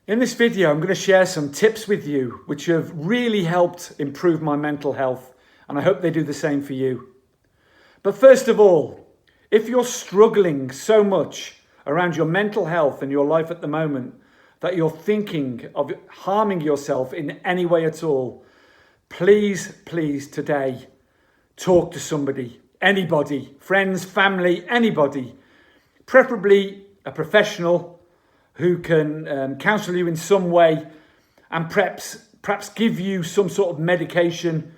In this video, I'm going to share some tips with you which have really helped improve my mental health, and I hope they do the same for you. But first of all, if you're struggling so much around your mental health and your life at the moment that you're thinking of harming yourself in any way at all, please today talk to somebody, anybody, friends, family, anybody, preferably a professional who can counsel you in some way and perhaps give you some sort of medication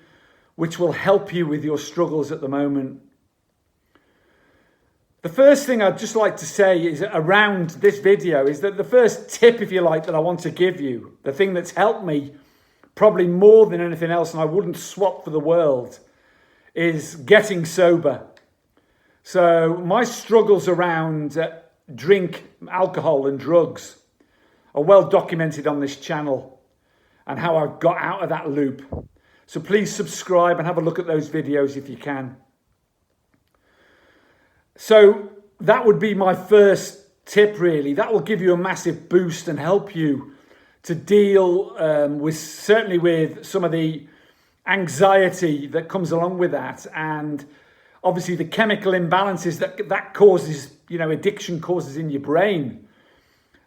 which will help you with your struggles at the moment. The first thing I'd just like to say is around this video is that the first tip, if you like, that I want to give you, the thing that's helped me probably more than anything else, and I wouldn't swap for the world, is getting sober. So my struggles around drink, alcohol and drugs are well documented on this channel and how I've got out of that loop. So please subscribe and have a look at those videos if you can. So that would be my first tip really. That will give you a massive boost and help you to deal certainly with some of the anxiety that comes along with that, and obviously the chemical imbalances that causes, addiction causes in your brain,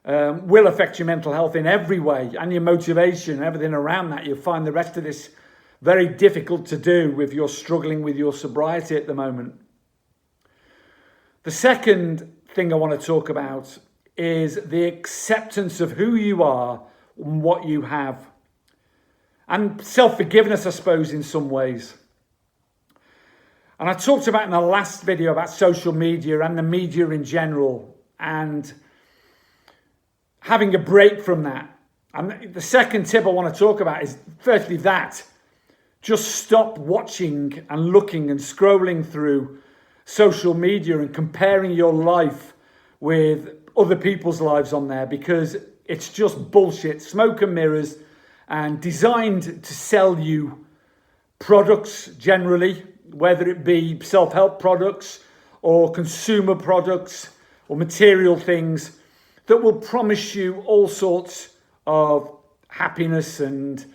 will affect your mental health in every way, and your motivation and everything around that. You'll find the rest of this very difficult to do if you're struggling with your sobriety at the moment. The second thing I want to talk about is the acceptance of who you are and what you have, and self-forgiveness, I suppose, in some ways. And I talked about in the last video about social media and the media in general and having a break from that. And the second tip I want to talk about is firstly that. Just stop watching and looking and scrolling through social media and comparing your life with other people's lives on there, because it's just bullshit, smoke and mirrors, and designed to sell you products generally, whether it be self-help products or consumer products or material things that will promise you all sorts of happiness and,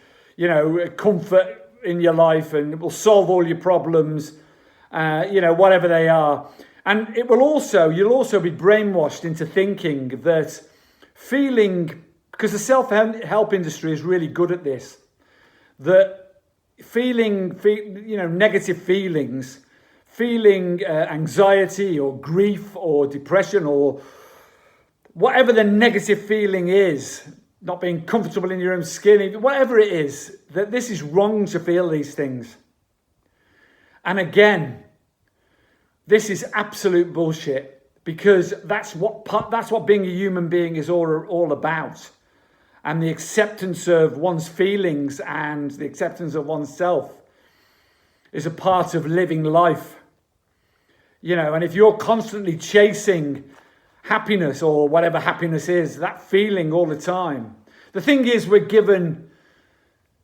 comfort in your life, and it will solve all your problems, whatever they are. And you'll also be brainwashed into thinking that because the self-help industry is really good at this, that negative feelings, anxiety or grief or depression or whatever the negative feeling is, not being comfortable in your own skin, whatever it is, that this is wrong to feel these things. And again, this is absolute bullshit, because that's what being a human being is all about. And the acceptance of one's feelings and the acceptance of oneself is a part of living life. And if you're constantly chasing happiness or whatever happiness is, that feeling all the time. The thing is, we're given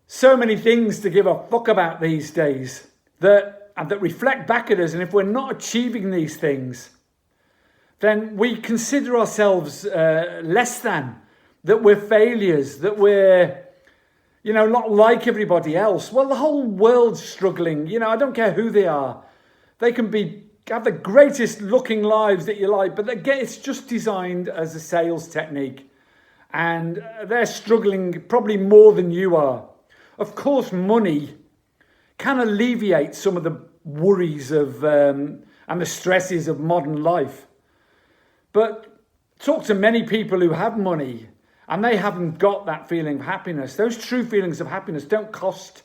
so many things to give a fuck about these days that reflect back at us. And if we're not achieving these things, then we consider ourselves less than. That we're failures, that we're, not like everybody else. Well, the whole world's struggling. I don't care who they are. They can have the greatest looking lives that you like, but again, it's just designed as a sales technique. And they're struggling probably more than you are. Of course, money can alleviate some of the worries of and the stresses of modern life. But talk to many people who have money, and they haven't got that feeling of happiness. Those true feelings of happiness don't cost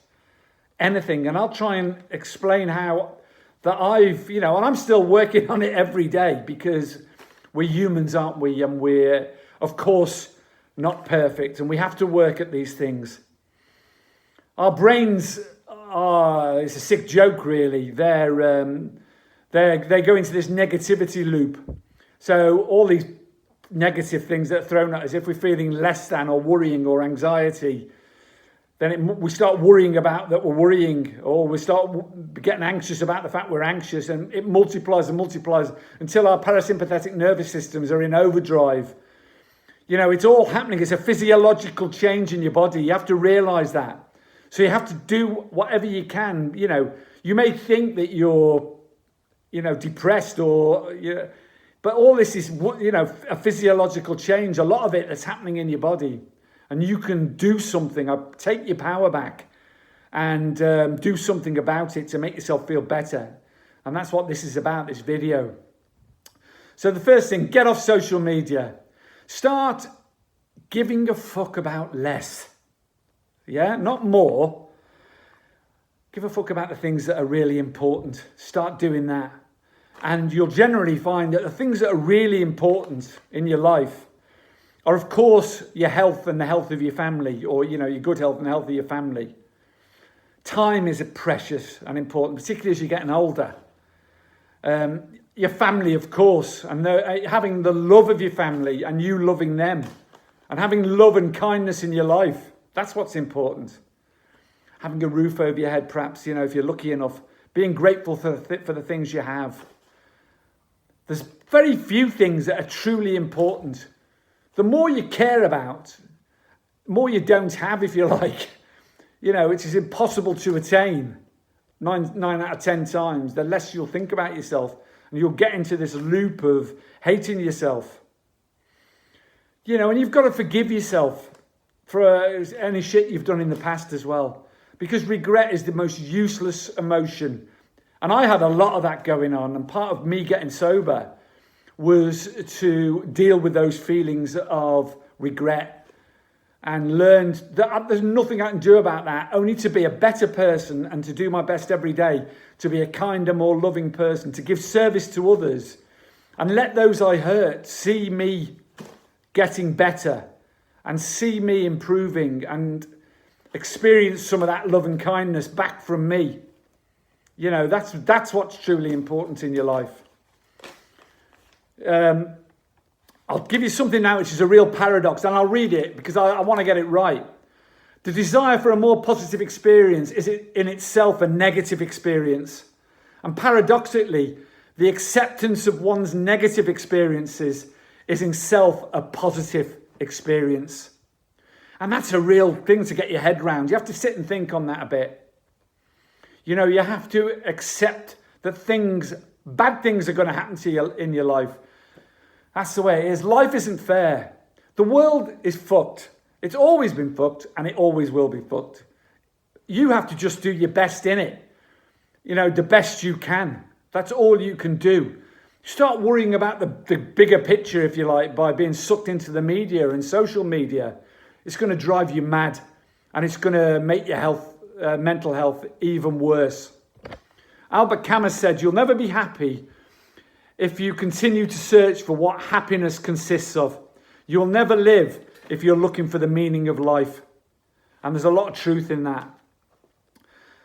anything. And I'll try and explain how that and I'm still working on it every day, because we're humans, aren't we? And we're, of course, not perfect. And we have to work at these things. Our brains it's a sick joke, really. They go into this negativity loop. So all these negative things that are thrown at us, if we're feeling less than or worrying or anxiety, then we start worrying about that we're worrying, or we start getting anxious about the fact we're anxious, and it multiplies and multiplies until our parasympathetic nervous systems are in overdrive. You know, it's all happening. It's a physiological change in your body. You have to realize that. So you have to do whatever you can. You know, you may think that you're, you know, depressed or, but all this is, you know, a physiological change. A lot of it that's happening in your body. And you can do something, take your power back and do something about it to make yourself feel better. And that's what this is about, this video. So the first thing, get off social media. Start giving a fuck about less. Yeah, not more. Give a fuck about the things that are really important. Start doing that. And you'll generally find that the things that are really important in your life are, of course, your health and the health of your family, or, you know, your good health and the health of your family. Time is precious and important, particularly as you're getting older. Your family, of course, and having the love of your family and you loving them and having love and kindness in your life. That's what's important. Having a roof over your head, perhaps, you know, if you're lucky enough. Being grateful for the things you have. There's very few things that are truly important. The more you care about, the more you don't have, if you like. You know, it is impossible to attain 9 out of 10 times. The less you'll think about yourself. And you'll get into this loop of hating yourself. You know, and you've got to forgive yourself for any shit you've done in the past as well. Because regret is the most useless emotion. And I had a lot of that going on. And part of me getting sober was to deal with those feelings of regret. And learned that there's nothing I can do about that. Only to be a better person and to do my best every day. To be a kinder, more loving person. To give service to others. And let those I hurt see me getting better. And see me improving. And experience some of that love and kindness back from me. You know, that's what's truly important in your life. I'll give you something now which is a real paradox, and I'll read it because I want to get it right. The desire for a more positive experience is in itself a negative experience. And paradoxically, the acceptance of one's negative experiences is in itself a positive experience. And that's a real thing to get your head round. You have to sit and think on that a bit. You know, you have to accept that bad things are going to happen to you in your life. That's the way it is. Life isn't fair. The world is fucked. It's always been fucked and it always will be fucked. You have to just do your best in it. You know, the best you can. That's all you can do. Start worrying about the bigger picture, if you like, by being sucked into the media and social media. It's going to drive you mad and it's going to make your mental health even worse. Albert Camus said, "You'll never be happy if you continue to search for what happiness consists of. You'll never live if you're looking for the meaning of life." And there's a lot of truth in that.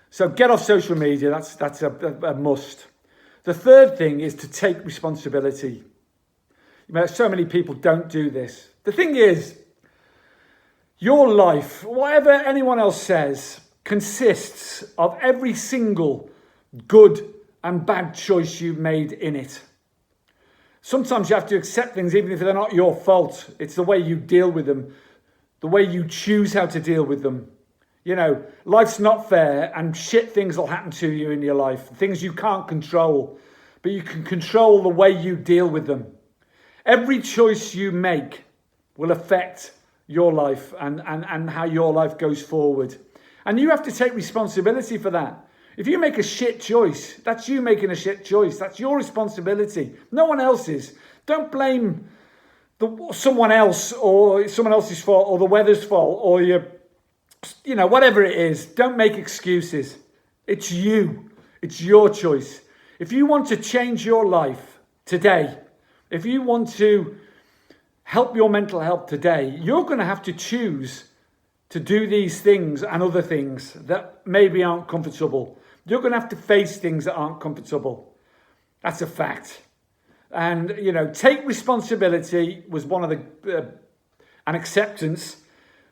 So get off social media. That's a must. The third thing is to take responsibility. You know, so many people don't do this. The thing is, your life, whatever anyone else says, consists of every single good and bad choice you've made in it. Sometimes you have to accept things even if they're not your fault. It's the way you deal with them, the way you choose how to deal with them. You know, life's not fair and shit things will happen to you in your life. Things you can't control, but you can control the way you deal with them. Every choice you make will affect your life and how your life goes forward. And you have to take responsibility for that. If you make a shit choice, that's you making a shit choice. That's your responsibility. No one else's. Don't blame someone else or someone else's fault or the weather's fault or you know, whatever it is. Don't make excuses. It's you. It's your choice. If you want to change your life today, if you want to help your mental health today, you're going to have to choose to do these things and other things that maybe aren't comfortable. You're going to have to face things that aren't comfortable. That's a fact. And, you know, take responsibility was one of the, and acceptance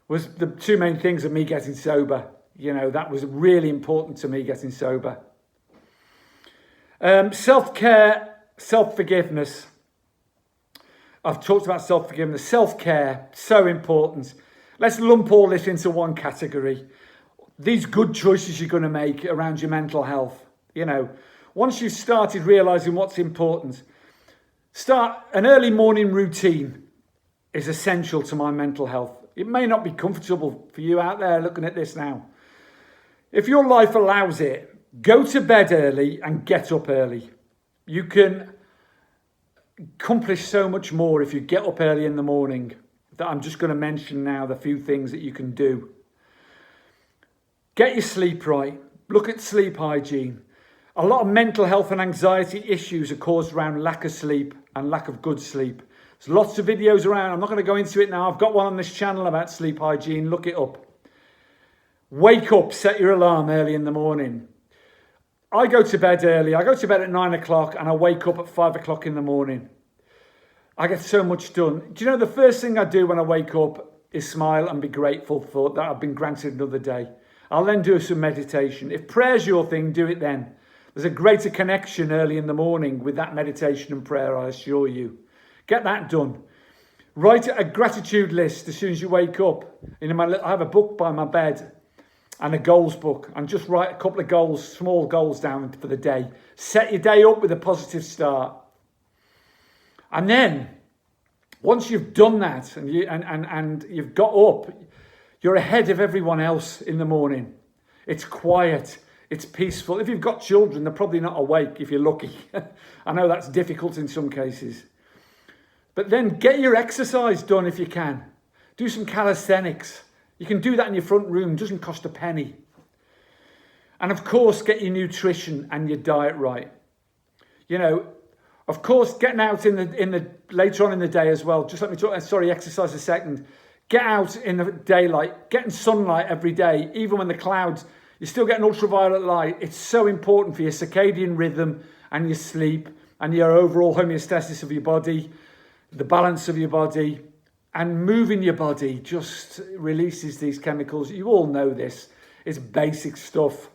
was the two main things of me getting sober. You know, that was really important to me getting sober. Self-care, self-forgiveness I've talked about self-forgiveness, self-care, so important. Let's lump all this into one category. These good choices you're going to make around your mental health. You know, once you've started realizing what's important, start an early morning routine is essential to my mental health. It may not be comfortable for you out there looking at this now. If your life allows it, go to bed early and get up early. You can accomplish so much more if you get up early in the morning. That I'm just going to mention now the few things that you can do. Get your sleep right. Look at sleep hygiene. A lot of mental health and anxiety issues are caused around lack of sleep and lack of good sleep. There's lots of videos around. I'm not going to go into it now. I've got one on this channel about sleep hygiene. Look it up. Wake up, set your alarm early in the morning. I go to bed early. I go to bed at 9 o'clock and I wake up at 5 o'clock in the morning. I get so much done. Do you know the first thing I do when I wake up is smile and be grateful for that I've been granted another day. I'll then do some meditation. If prayer's your thing, do it then. There's a greater connection early in the morning with that meditation and prayer, I assure you. Get that done. Write a gratitude list as soon as you wake up. I have a book by my bed and a goals book, and just write a couple of goals, small goals down for the day. Set your day up with a positive start. And then, once you've done that and you've got up, you're ahead of everyone else in the morning. It's quiet. It's peaceful. If you've got children, they're probably not awake if you're lucky. I know that's difficult in some cases. But then get your exercise done if you can. Do some calisthenics. You can do that in your front room. It doesn't cost a penny. And of course, get your nutrition and your diet right. You know, of course, getting out in the later on in the day as well. Just let me talk. Exercise a second. Get out in the daylight. Getting sunlight every day, even when the clouds. You're still getting ultraviolet light. It's so important for your circadian rhythm and your sleep and your overall homeostasis of your body, the balance of your body. And moving your body just releases these chemicals. You all know this. It's basic stuff.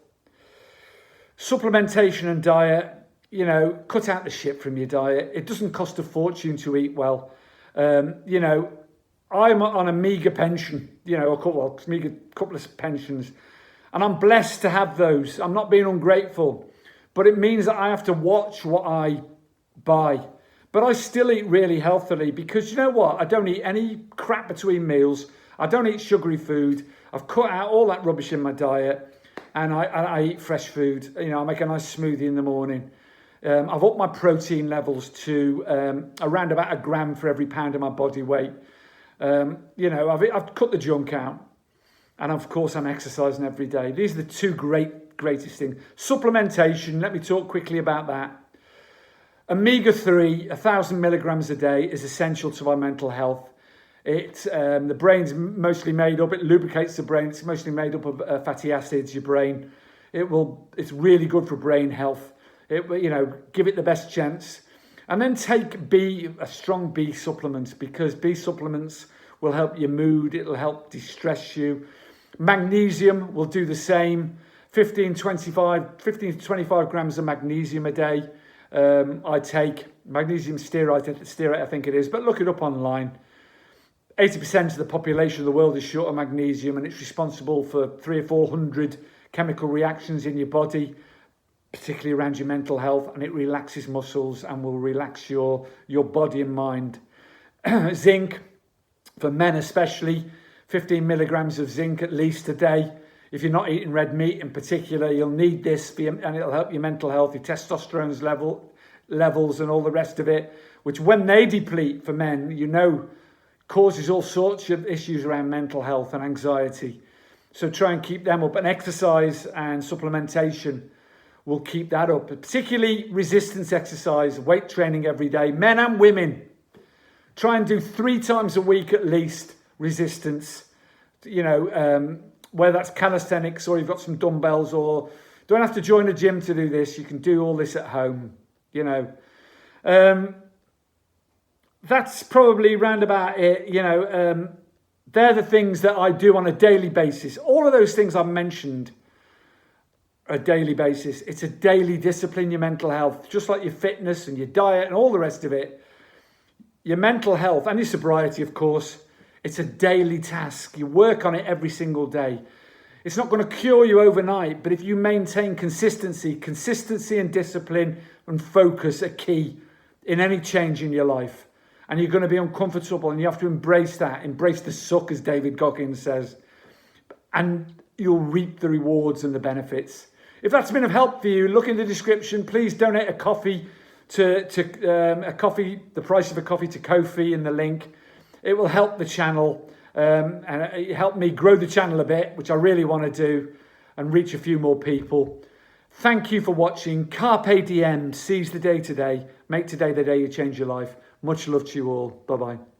Supplementation and diet, you know, cut out the shit from your diet. It doesn't cost a fortune to eat well. You know, I'm on a meagre pension, you know, a couple of pensions. And I'm blessed to have those. I'm not being ungrateful. But it means that I have to watch what I buy. But I still eat really healthily because you know what? I don't eat any crap between meals. I don't eat sugary food. I've cut out all that rubbish in my diet and I eat fresh food. You know, I make a nice smoothie in the morning. I've upped my protein levels to around about 1 gram for every pound of my body weight. You know, I've cut the junk out. And of course, I'm exercising every day. These are the two greatest things. Supplementation, let me talk quickly about that. Omega-3, 1,000 milligrams a day, is essential to our mental health. The brain's mostly made up, it lubricates the brain, it's mostly made up of fatty acids, your brain. It's really good for brain health. You know, give it the best chance. And then take a strong B supplement, because B supplements will help your mood, it'll help distress you. Magnesium will do the same. 15 to 25 grams of magnesium a day. I take magnesium stearate, I think it is, but look it up online. 80% of the population of the world is short of magnesium, and it's responsible for 300 or 400 chemical reactions in your body, particularly around your mental health, and it relaxes muscles and will relax your body and mind. Zinc, for men especially, 15 milligrams of zinc at least a day. If you're not eating red meat in particular, you'll need this and it'll help your mental health, your testosterone levels and all the rest of it, which when they deplete for men, you know, causes all sorts of issues around mental health and anxiety. So try and keep them up. And exercise and supplementation will keep that up, particularly resistance exercise, weight training every day, men and women. Try and do 3 times a week at least resistance, you know, whether that's calisthenics or you've got some dumbbells, or don't have to join a gym to do this. You can do all this at home, you know. That's probably round about it, you know. They're the things that I do on a daily basis. All of those things I've mentioned are a daily basis. It's a daily discipline, your mental health, just like your fitness and your diet and all the rest of it. Your mental health and your sobriety, of course, it's a daily task. You work on it every single day. It's not going to cure you overnight, but if you maintain consistency and discipline and focus are key in any change in your life. And you're going to be uncomfortable and you have to embrace that. Embrace the suck, as David Goggins says. And you'll reap the rewards and the benefits. If that's been of help for you, look in the description. Please donate a coffee the price of a coffee to Ko-fi in the link. It will help the channel and it helped me grow the channel a bit, which I really want to do, and reach a few more people. Thank you for watching. Carpe diem, seize the day today. Make today the day you change your life. Much love to you all. Bye-bye.